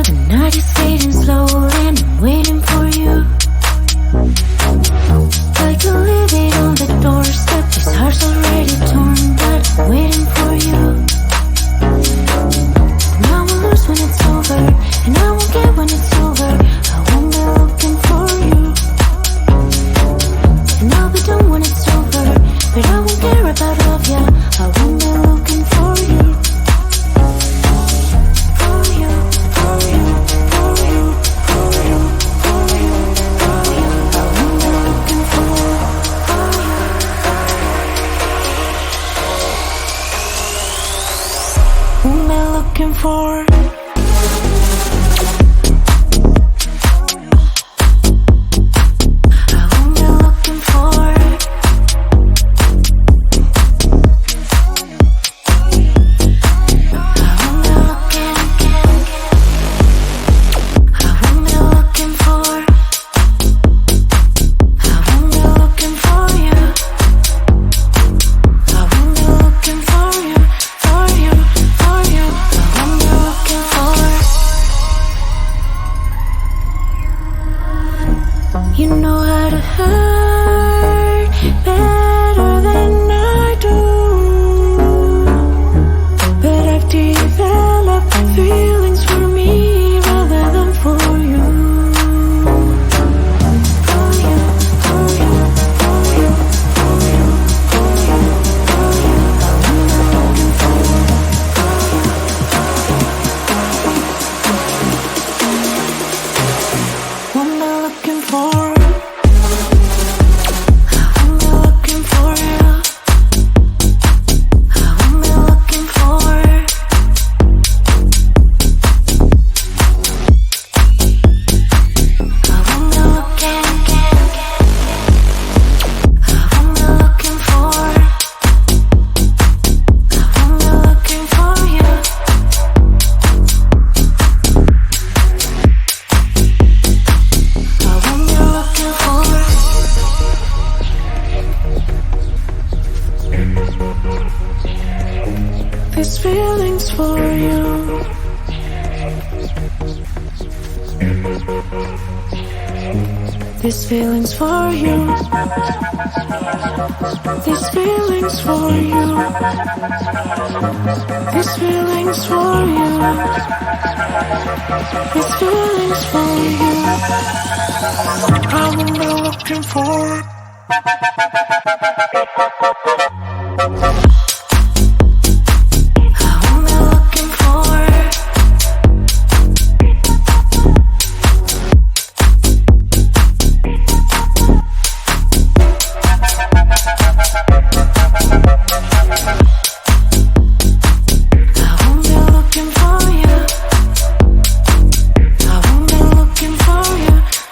but the night is fading slow and I'm waiting for you. Like a living on the doorstep, this heart's already torn, but I'm waiting for you. And I will lose when it's over, and I won't get when it's over. I won't be looking for you. And I'll be done when it's over, but I won't care about love, yeah. I won't be looking for you. For you, for you, for you, for you, for you, for you. I won't be looking for you. Whom am I looking for? You know how to hurt better than I do, but I've developed feelings for me rather than for you. For you, for you, for you, for you, for you, for you. I'm looking for you. What am I looking for? This feeling's for you. This feeling's for you. This feeling's for you. This feeling's for you. This feeling's for you. I'm looking for.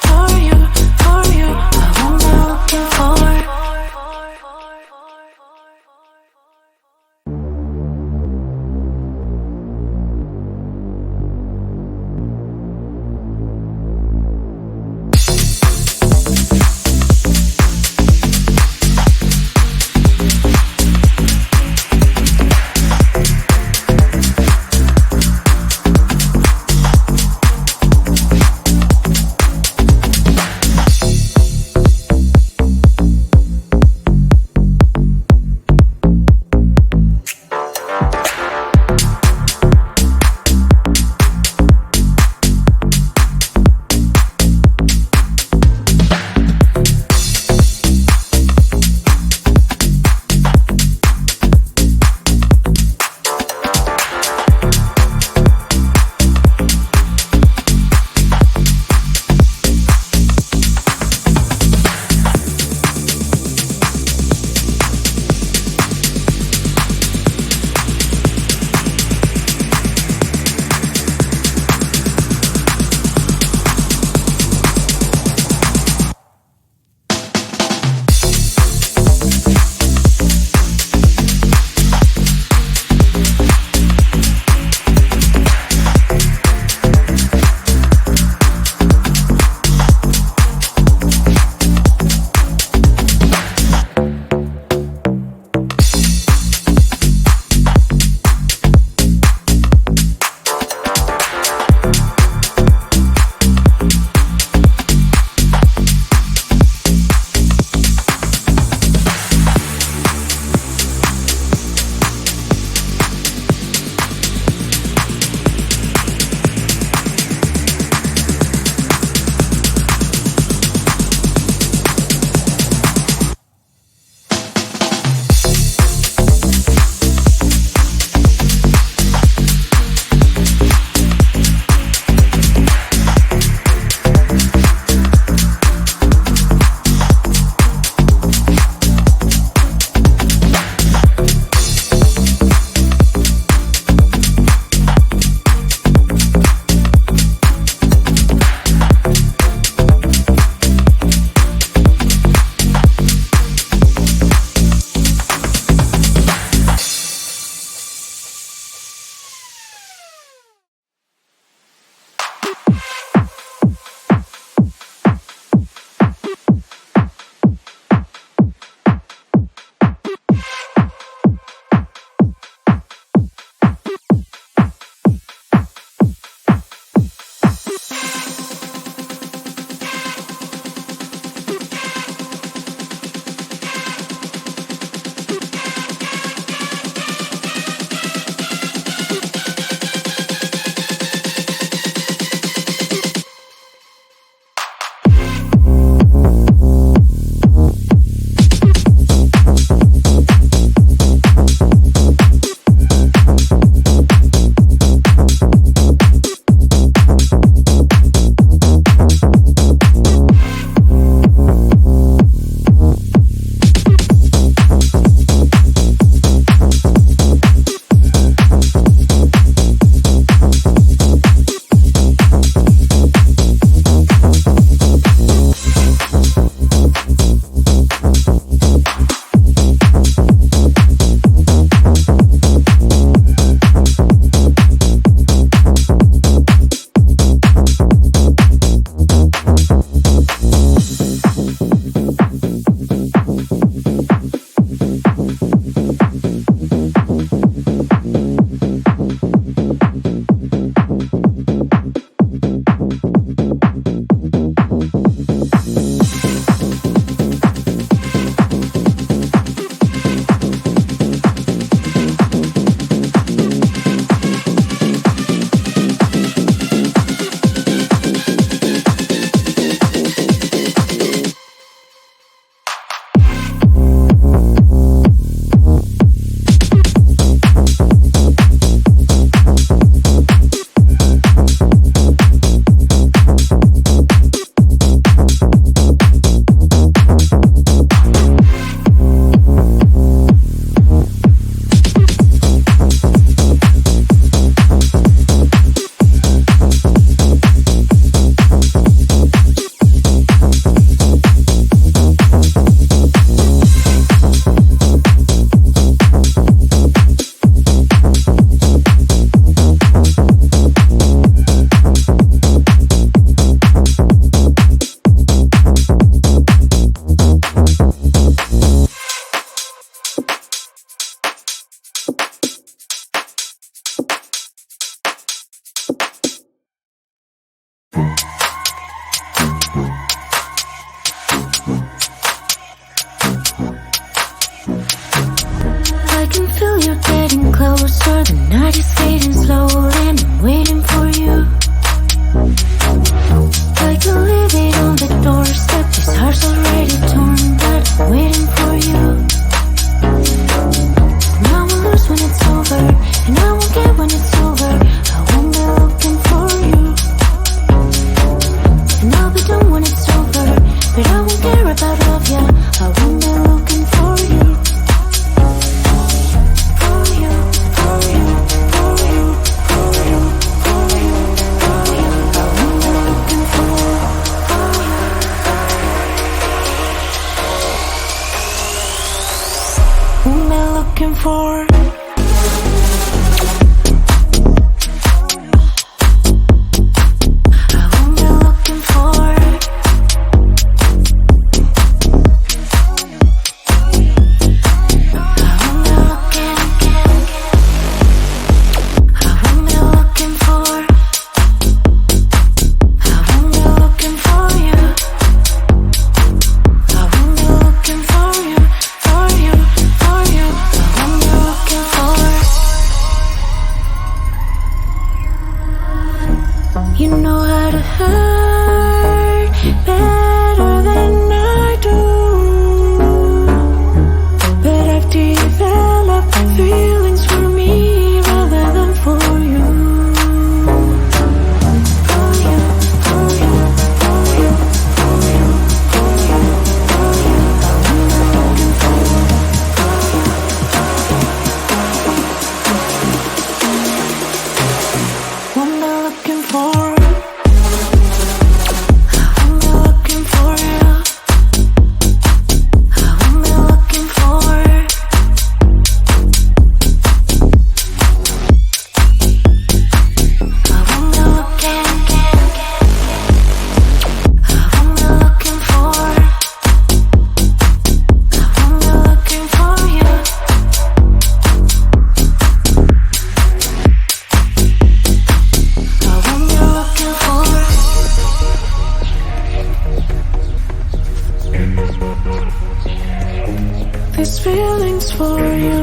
For you, for you, I won't be looking for. closer, the night is fading slowly, and I'm waiting for you. I can leave it on the doorstep, this heart's already torn, but I'm waiting for you. And I will lose when it's over, and I won't get when it's over. I won't be looking for you. And I'll be done when it's over, but I won't care about love, yeah. I won't be looking for you. For you, for you, for you, for you, for you, for you. I won't be looking for you. Won't be looking for. You know how to hurt better than I do, but I've developed feelings for me rather than for you. For you, for you, for you, for you, for you, for you. I'm looking for you. I'm not looking for. These feelings for you.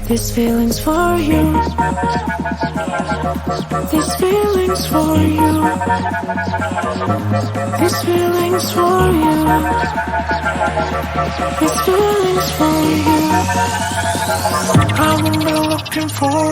These feelings for you. These feelings for you. These feelings for you. These feelings for you. I will be looking for.